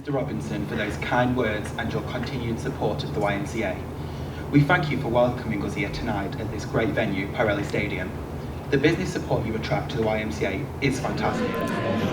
Mr. Robinson, for those kind words and your continued support of the YMCA. We thank you for welcoming us here tonight at this great venue, Pirelli Stadium. The business support you attract to the YMCA is fantastic.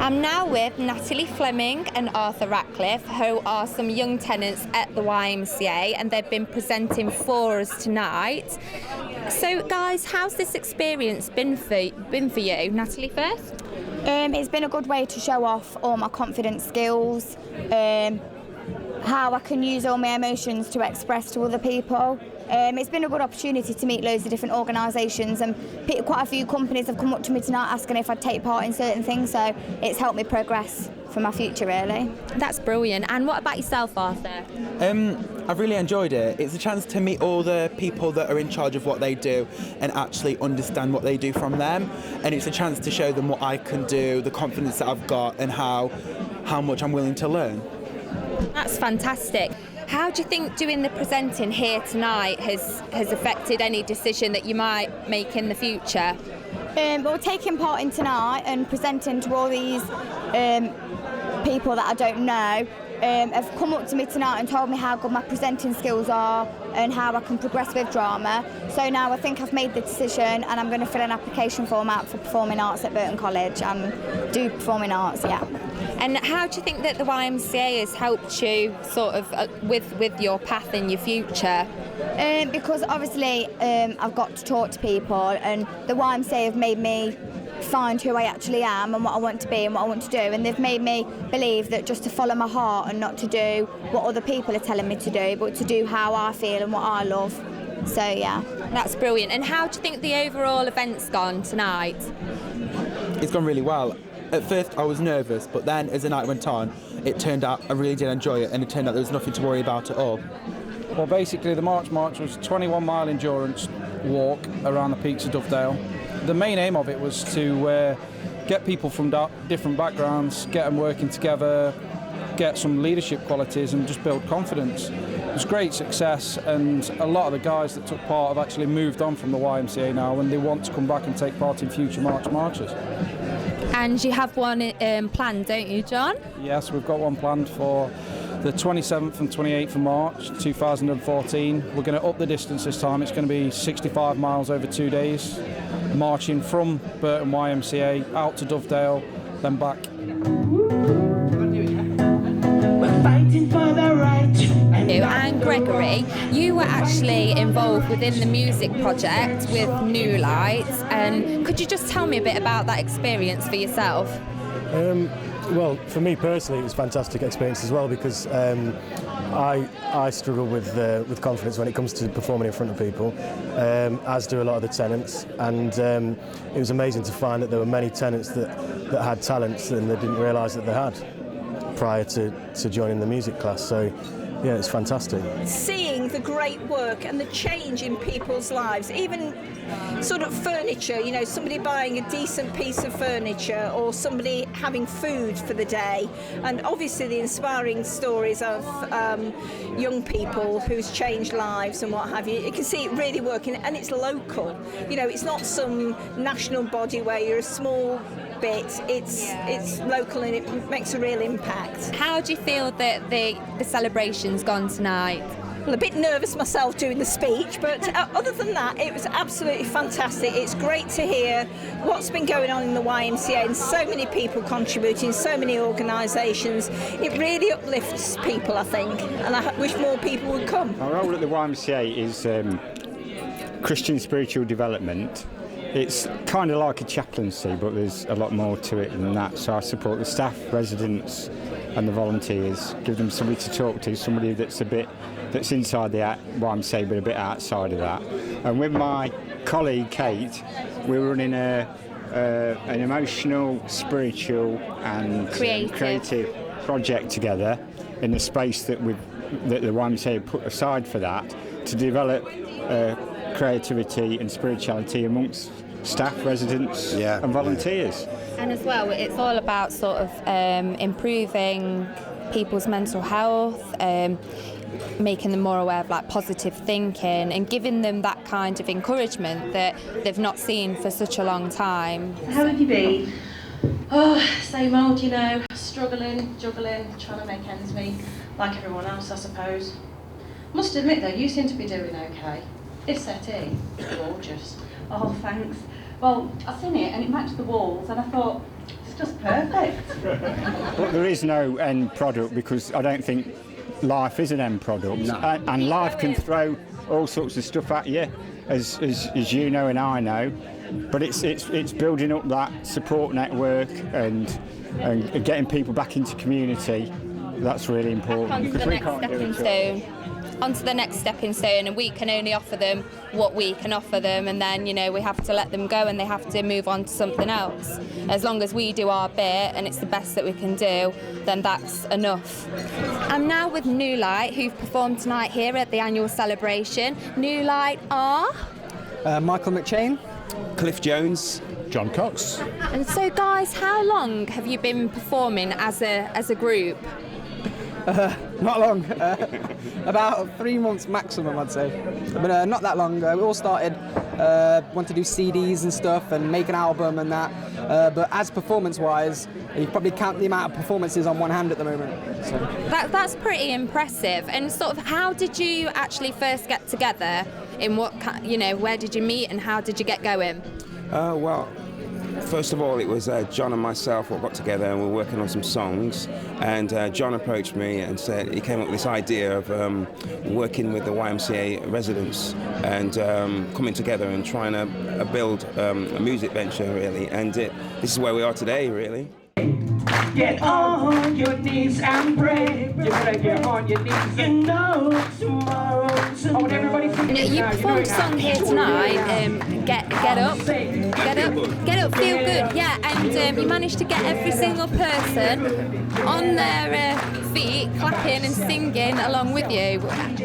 I'm now with Natalie Fleming and Arthur Ratcliffe, who are some young tenants at the YMCA, and they've been presenting for us tonight. So guys, how's this experience been for you? Natalie first? It's been a good way to show off all my confidence skills, how I can use all my emotions to express to other people. It's been a good opportunity to meet loads of different organisations, and quite a few companies have come up to me tonight asking if I'd take part in certain things, so it's helped me progress for my future, really. That's brilliant. And what about yourself, Arthur? I've really enjoyed it. It's a chance to meet all the people that are in charge of what they do and actually understand what they do from them, and it's a chance to show them what I can do, the confidence that I've got, and how much I'm willing to learn. That's fantastic. How do you think doing the presenting here tonight has affected any decision that you might make in the future? Well, taking part in tonight and presenting to all these people that I don't know have come up to me tonight and told me how good my presenting skills are and how I can progress with drama. So now I think I've made the decision, and I'm going to fill an application form out for performing arts at Burton College and do performing arts, yeah. And how do you think that the YMCA has helped you sort of with your path in your future? Because obviously I've got to talk to people, and the YMCA have made me find who I actually am and what I want to be and what I want to do, and they've made me believe that just to follow my heart and not to do what other people are telling me to do, but to do how I feel and what I love. So yeah. That's brilliant. And how do you think the overall event's gone tonight? It's gone really well. At first I was nervous, but then as the night went on, it turned out I really did enjoy it, and it turned out there was nothing to worry about at all. Well, basically the March was a 21-mile endurance walk around the peaks of Dovedale. The main aim of it was to get people from different backgrounds, get them working together, get some leadership qualities and just build confidence. It was great success, and a lot of the guys that took part have actually moved on from the YMCA now, and they want to come back and take part in future marches. And you have one planned, don't you, John? Yes, we've got one planned for the 27th and 28th of March 2014. We're going to up the distance this time. It's going to be 65 miles over 2 days, marching from Burton YMCA out to Dovedale, then back. We're fighting for the right. And Gregory, you were actually involved within the music project with New Lights, and could you just tell me a bit about that experience for yourself? Well, for me personally, it was a fantastic experience as well, because I struggle with confidence when it comes to performing in front of people, as do a lot of the tenants, and it was amazing to find that there were many tenants that had talents and they didn't realise that they had prior to joining the music class. So yeah, it's fantastic. Seeing the great work and the change in people's lives, even sort of furniture, you know, somebody buying a decent piece of furniture or somebody having food for the day, and obviously the inspiring stories of young people who's changed lives and what have you. You can see it really working, and it's local. You know, it's not some national body where you're a small bit, it's local and it makes a real impact. How do you feel that the celebration's gone tonight? Well, a bit nervous myself doing the speech, but other than that, it was absolutely fantastic. It's great to hear what's been going on in the YMCA and so many people contributing, so many organisations. It really uplifts people, I think, and I wish more people would come. Our role at the YMCA is Christian spiritual development. It's kind of like a chaplaincy, but there's a lot more to it than that. So I support the staff, residents and the volunteers, give them somebody to talk to, somebody that's inside the YMCA but a bit outside of that. And with my colleague Kate, we're running an emotional, spiritual and creative project together in the space that the YMCA put aside for that, to develop creativity and spirituality amongst staff, residents and volunteers. And as well, it's all about sort of improving people's mental health, making them more aware of like positive thinking and giving them that kind of encouragement that they've not seen for such a long time. How have you been? Oh, same old, you know, struggling, juggling, trying to make ends meet, like everyone else, I suppose. Must admit though, you seem to be doing okay. This settee is gorgeous. Oh, thanks. Well, I seen it and it matched the walls and I thought, it's just perfect. But there is no end product because I don't think life is an end product. No. And life can throw all sorts of stuff at you, as you know and I know. But it's building up that support network and getting people back into community. That's really important. Onto the next stepping stone. Onto the next stepping stone, and we can only offer them what we can offer them, and then, you know, we have to let them go and they have to move on to something else. As long as we do our bit and it's the best that we can do, then that's enough. I'm now with New Light, who've performed tonight here at the annual celebration. New Light are Michael McChain, Cliff Jones, John Cox. And so, guys, how long have you been performing as a group? Not long, about 3 months maximum, I'd say. But not that long. We all started, want to do CDs and stuff and make an album and that. But as performance-wise, you probably count the amount of performances on one hand at the moment. So. That's pretty impressive. And sort of, how did you actually first get together? In what, you know, where did you meet and how did you get going? Well, first of all, it was John and myself what got together and we were working on some songs, and John approached me and said he came up with this idea of working with the YMCA residents and coming together and trying to build a music venture, really, and this is where we are today, really. Get on your knees and pray. You better get on your knees. You know tomorrow's a You performed a song here tonight, get up, feel good, yeah, and you managed to get every single person on their feet, clapping and singing along with you.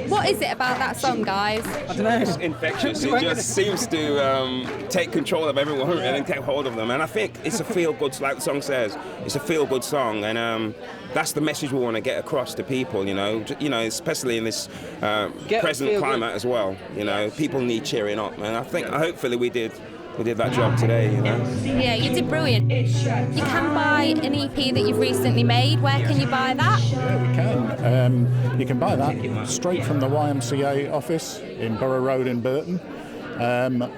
What is it about that song, guys? I don't know. It's infectious. It just seems to take control of everyone and take hold of them. And I think it's a feel-good, like the song says, it's a feel-good song, and that's the message we want to get across to people. You know, especially in this present climate as well. You know, people need cheering up, and I think hopefully we did that job today. You know. Yeah, you did brilliant. You can buy an EP that you've recently made. Where can you buy that? Yeah, we can. You can buy that straight from the YMCA office in Borough Road in Burton.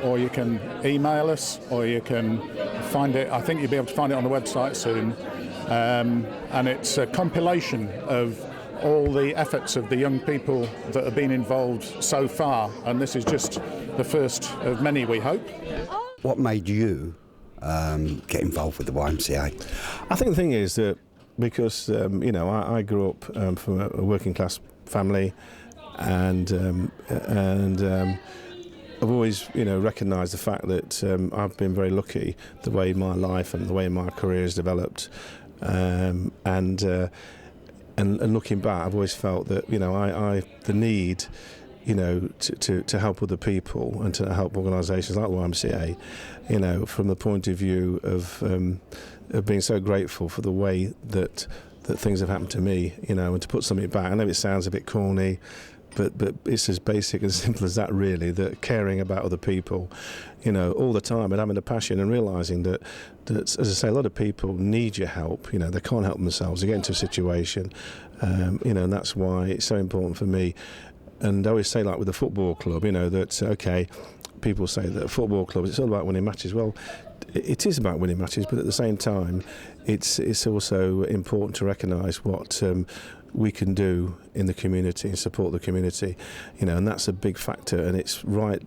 Or you can email us, or you can find it. I think you'll be able to find it on the website soon. And it's a compilation of all the efforts of the young people that have been involved so far, and this is just the first of many, we hope. What made you get involved with the YMCA? I think the thing is that because I grew up from a working class family, and I've always recognised the fact that I've been very lucky the way my life and the way my career has developed, and looking back, I've always felt that the need to help other people and to help organisations like the YMCA, from the point of view of being so grateful for the way that things have happened to me, and to put something back. I know it sounds a bit corny, but it's as basic and simple as that, really, that caring about other people, all the time, and having a passion and realising that, as I say, a lot of people need your help. They can't help themselves. They get into a situation, and that's why it's so important for me. And I always say, like with the football club, that, okay, people say that a football club, it's all about winning matches. Well, it is about winning matches, but at the same time, it's also important to recognise what we can do in the community and support the community, and that's a big factor, and it's right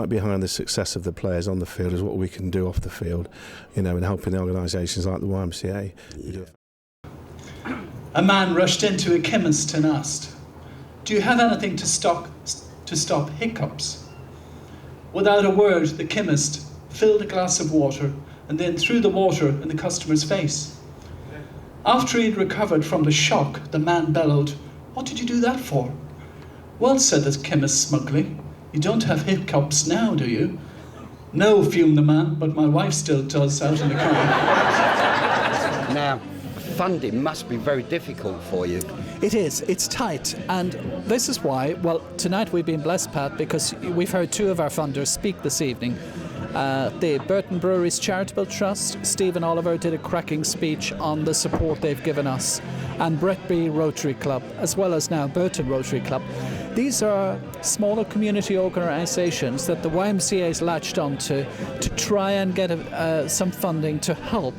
behind the success of the players on the field is what we can do off the field, in helping organisations like the YMCA. Yeah. A man rushed into a chemist and asked, "Do you have anything to stop hiccups?" Without a word, the chemist filled a glass of water and then threw the water in the customer's face. After he'd recovered from the shock, the man bellowed, "What did you do that for?" "Well," said the chemist smugly, "you don't have hiccups now, do you?" "No," fumed the man, "but my wife still does out in the car." Now, funding must be very difficult for you. It is. It's tight. And this is why, well, tonight we've been blessed, Pat, because we've heard two of our funders speak this evening. the Burton Breweries Charitable Trust. Stephen Oliver did a cracking speech on the support they've given us, and Bretby Rotary Club, as well as now Burton Rotary Club. These are smaller community organisations that the YMCA has latched onto to try and get some funding to help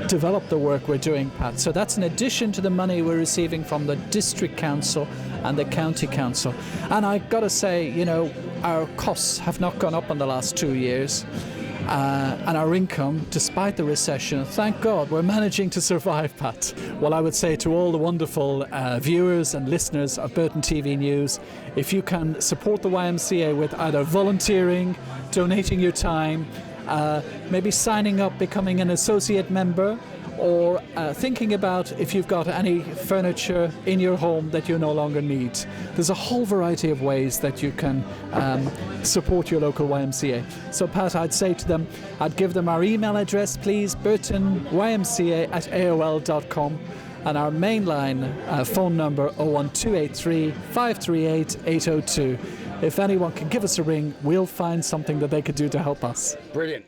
develop the work we're doing, Pat. So that's in addition to the money we're receiving from the District Council and the County Council. And I got to say, you know, our costs have not gone up in the last 2 years. And our income, despite the recession, thank God, we're managing to survive, Pat. Well, I would say to all the wonderful viewers and listeners of Burton TV News, if you can support the YMCA with either volunteering, donating your time, maybe signing up, becoming an associate member, or thinking about if you've got any furniture in your home that you no longer need. There's a whole variety of ways that you can support your local YMCA. So Pat, I'd say to them, I'd give them our email address, please, burtonymca@aol.com, and our mainline phone number 01283 538 802. If anyone can give us a ring, we'll find something that they could do to help us. Brilliant.